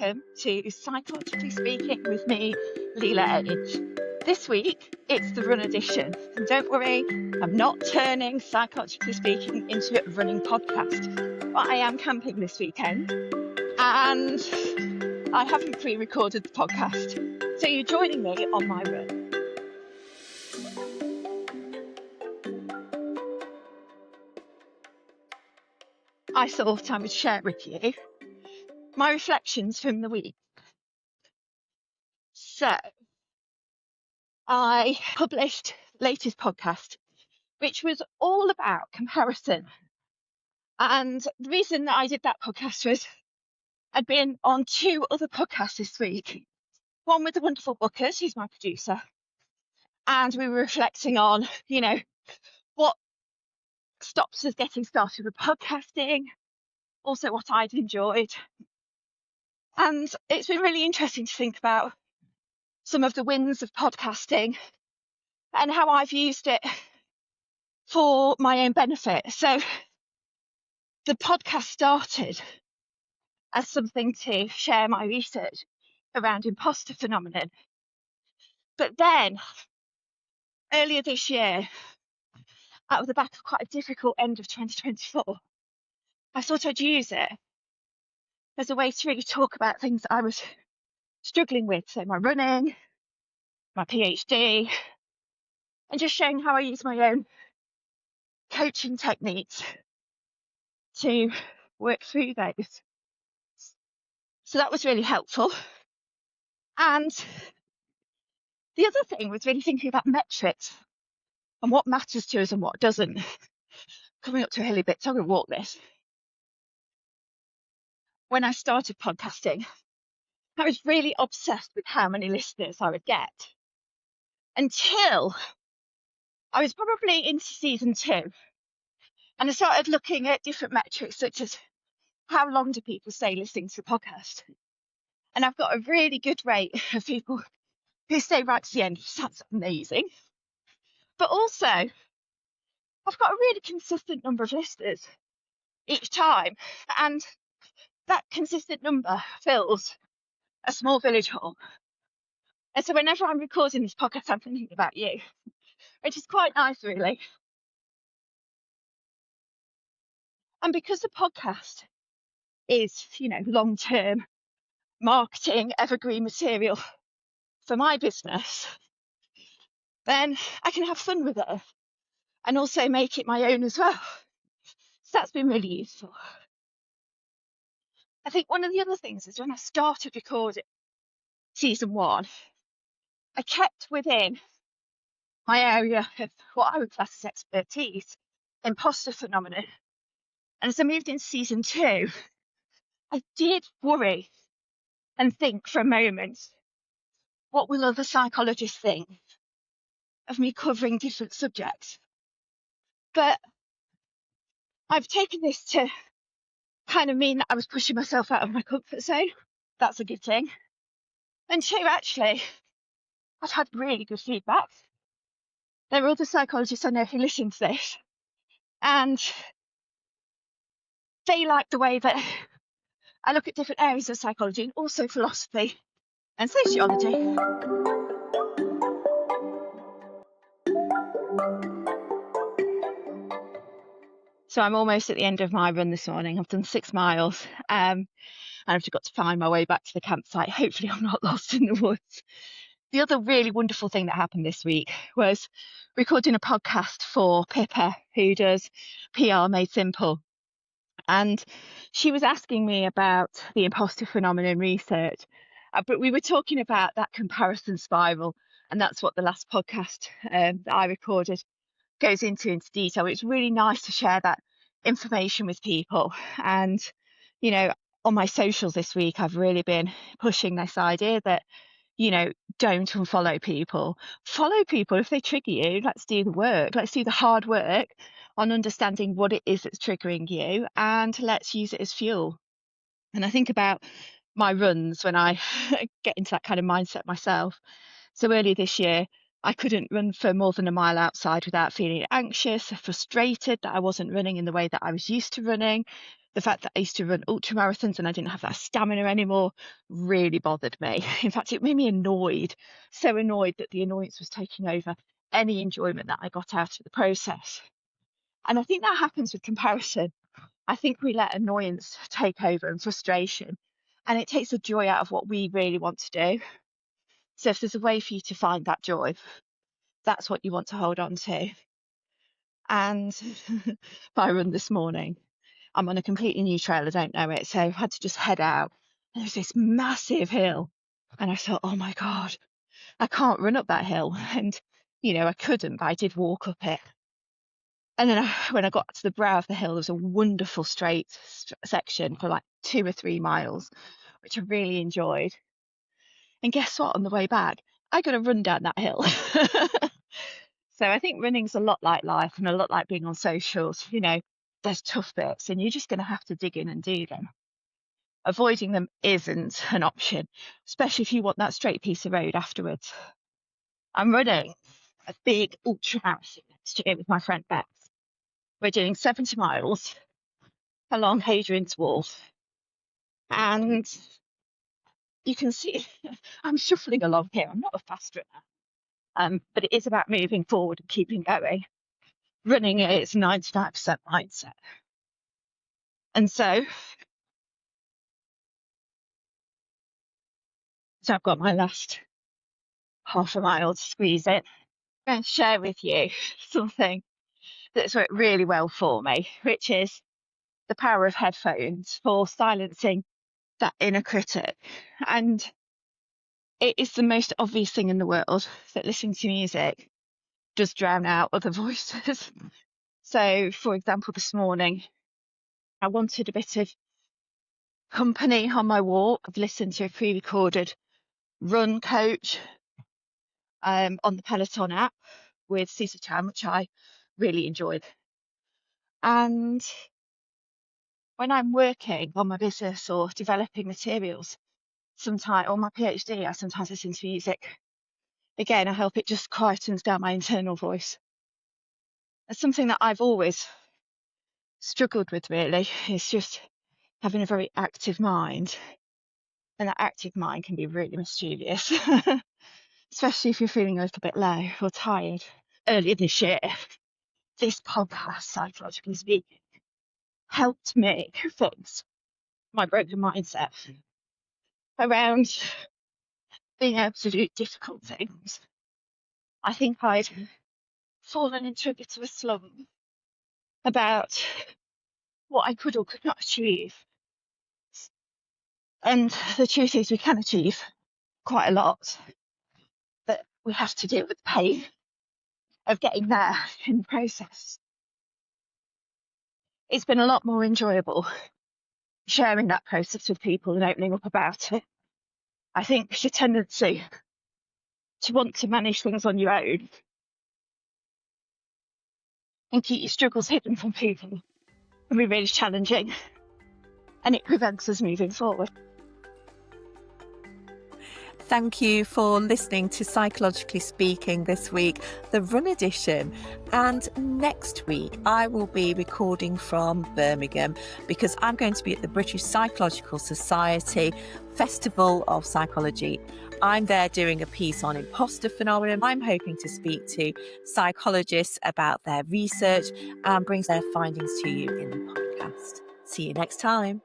welcome to Psychologically Speaking with me, Leela Edge. This week, it's the run edition. And don't worry, I'm not turning Psychologically Speaking into a running podcast. But I am camping this weekend and I haven't pre-recorded the podcast. So you're joining me on my run. I thought I would share with you my reflections from the week. So I published the latest podcast, which was all about comparison. And the reason that I did that podcast was I'd been on two other podcasts this week. One with the wonderful Bookers, who's my producer. And we were reflecting on, what stops us getting started with podcasting, also what I'd enjoyed. And it's been really interesting to think about some of the wins of podcasting and how I've used it for my own benefit. So the podcast started as something to share my research around imposter phenomenon. But then earlier this year, out of the back of quite a difficult end of 2024, I thought I'd use it as a way to really talk about things that I was struggling with. So my running, my PhD, and just showing how I use my own coaching techniques to work through those. So that was really helpful. And the other thing was really thinking about metrics and what matters to us and what doesn't. Coming up to a hilly bit, so I'm going to walk this. When I started podcasting, I was really obsessed with how many listeners I would get until I was probably into season 2. And I started looking at different metrics, such as how long do people stay listening to the podcast? And I've got a really good rate of people who stay right to the end, which sounds amazing. But also, I've got a really consistent number of listeners each time. And that consistent number fills a small village hall. And so whenever I'm recording this podcast, I'm thinking about you, which is quite nice, really. And because the podcast is, long-term marketing, evergreen material for my business, then I can have fun with it and also make it my own as well. So that's been really useful. I think one of the other things is when I started recording season 1, I kept within my area of what I would class as expertise, imposter phenomenon. And as I moved into season 2, I did worry and think for a moment, what will other psychologists think of me covering different subjects? But I've taken this to kind of mean that I was pushing myself out of my comfort zone. That's a good thing. And 2, actually, I've had really good feedback. There are other psychologists I know who listen to this, and they like the way that I look at different areas of psychology and also philosophy and sociology. So I'm almost at the end of my run this morning. I've done 6 miles and I've just got to find my way back to the campsite. Hopefully I'm not lost in the woods. The other really wonderful thing that happened this week was recording a podcast for Pippa, who does PR Made Simple. And she was asking me about the imposter phenomenon research, but we were talking about that comparison spiral. And that's what the last podcast that I recorded goes into detail. It's really nice to share that information with people. And, on my socials this week, I've really been pushing this idea that, don't unfollow people. Follow people if they trigger you. Let's do the work. Let's do the hard work on understanding what it is that's triggering you, and let's use it as fuel. And I think about my runs when I get into that kind of mindset myself. So earlier this year, I couldn't run for more than a mile outside without feeling anxious, frustrated that I wasn't running in the way that I was used to running. The fact that I used to run ultra marathons and I didn't have that stamina anymore really bothered me. In fact, it made me annoyed, so annoyed that the annoyance was taking over any enjoyment that I got out of the process. And I think that happens with comparison. I think we let annoyance take over and frustration, and it takes the joy out of what we really want to do. So if there's a way for you to find that joy, that's what you want to hold on to. And I run this morning. I'm on a completely new trail. I don't know it. So I had to just head out. And there's this massive hill. And I thought, oh my God, I can't run up that hill. And, I couldn't, but I did walk up it. And then when I got to the brow of the hill, there was a wonderful straight section for like 2 or 3 miles, which I really enjoyed. And guess what? On the way back, I got to run down that hill. So I think running's a lot like life and a lot like being on socials. There's tough bits and you're just going to have to dig in and do them. Avoiding them isn't an option, especially if you want that straight piece of road afterwards. I'm running a big ultra marathon next year with my friend Beth. We're doing 70 miles along Hadrian's Wall. And you can see I'm shuffling along here. I'm not a fast runner, but it is about moving forward and keeping going. Running is 99% mindset. And so I've got my last half a mile to squeeze in. I'm going to share with you something that's worked really well for me, which is the power of headphones for silencing that inner critic. And it is the most obvious thing in the world that listening to music does drown out other voices. So, for example, this morning, I wanted a bit of company on my walk. I've listened to a pre-recorded run coach on the Peloton app with Susie Chan, which I really enjoyed. And when I'm working on my business or developing materials, sometimes, or my PhD, I sometimes listen to music. Again, I hope it just quietens down my internal voice. It's something that I've always struggled with, really, is just having a very active mind. And that active mind can be really mischievous, especially if you're feeling a little bit low or tired. Earlier this year, this podcast, Psychologically Speaking, helped me fix my broken mindset around being able to do difficult things. I think I'd fallen into a bit of a slump about what I could or could not achieve. And the truth is we can achieve quite a lot, but we have to deal with the pain of getting there in the process. It's been a lot more enjoyable sharing that process with people and opening up about it. I think there's a tendency to want to manage things on your own and keep your struggles hidden from people can be really challenging, and it prevents us moving forward. Thank you for listening to Psychologically Speaking this week, the Run edition. And next week, I will be recording from Birmingham because I'm going to be at the British Psychological Society Festival of Psychology. I'm there doing a piece on imposter phenomenon. I'm hoping to speak to psychologists about their research and bring their findings to you in the podcast. See you next time.